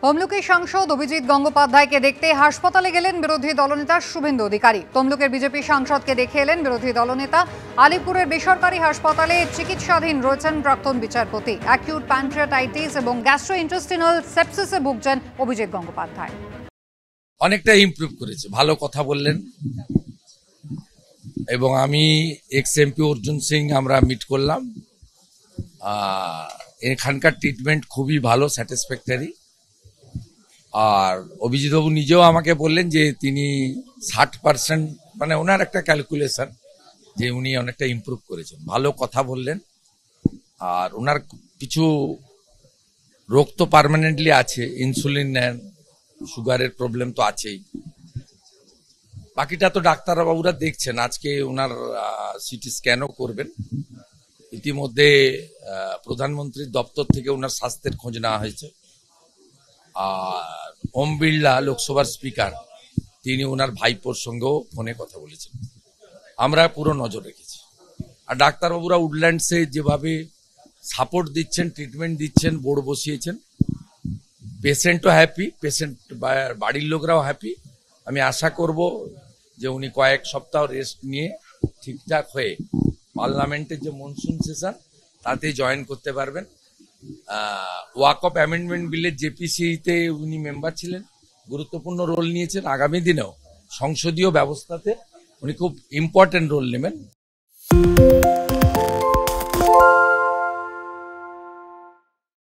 তমলুকে সাংসদ অভিজিৎ গঙ্গোপাধ্যায়কে দেখতে হাসপাতালে গেলেন বিরোধী দলনেতা শুভেন্দু অধিকারী। তমলুকের বিজেপি সাংসদকে দেখে এলেন বিরোধী দলনেতা। আলিপুরের বেসরকারি হাসপাতালে চিকিৎসাধীন রয়েছেন প্রাক্তন বিচারপতি। অ্যাকিউট প্যানক্রিয়াটাইটিস এবং গ্যাস্ট্রোইন্টেস্টিনাল সেপসিসে ভুগছেন অভিজিৎ গঙ্গোপাধ্যায়। অনেকটা ইমপ্রুভ করেছে, ভালো কথা বললেন। এবং আমি এক্স এমপি অর্জুন সিং আমরা মিট করলাম। এখানকার ট্রিটমেন্ট খুবই ভালো, স্যাটিসফ্যাক্টরি। আর অভিজিৎবাবু নিজেও আমাকে বললেন যে তিনি 60%, মানে ওনার একটা ক্যালকুলেশন যে উনি অনেকটা ইমপ্রুভ করেছেন। ভালো কথা বললেন। আর ওনার কিছু রোগ তো পার্মানেন্টলি আছে, ইনসুলিন নেন, সুগারের প্রবলেম তো আছেই। বাকিটা তো ডাক্তারবাবুরা দেখছেন। আজকে ওনার সিটি স্ক্যানও করবেন। ইতিমধ্যে প্রধানমন্ত্রীর দপ্তর থেকে ওনার স্বাস্থ্যের খোঁজ নেওয়া হয়েছে। আর ওম বিড়লা লোকসভার স্পিকার, তিনি ওনার ভাইপোর সঙ্গেও ফোনে কথা বলেছেন। আমরা পুরো নজর রেখেছি। আর ডাক্তারবাবুরা উডল্যান্ডসে যেভাবে সাপোর্ট দিচ্ছেন, ট্রিটমেন্ট দিচ্ছেন, বোর্ড বসিয়েছেন, পেশেন্টও হ্যাপি, পেশেন্ট বাড়ির লোকরাও হ্যাপি। আমি আশা করব যে উনি কয়েক সপ্তাহ রেস্ট নিয়ে ঠিকঠাক হয়ে পার্লামেন্টের যে মনসুন সেশন তাতে জয়েন করতে পারবেন। ওয়াকফ অ্যামেন্ডমেন্ট বিলের জেপিসিতে উনি মেম্বার ছিলেন, গুরুত্বপূর্ণ রোল নিয়েছেন। আগামী দিনেও সংসদীয় ব্যবস্থাতে উনি খুব ইম্পর্টেন্ট রোল নেবেন।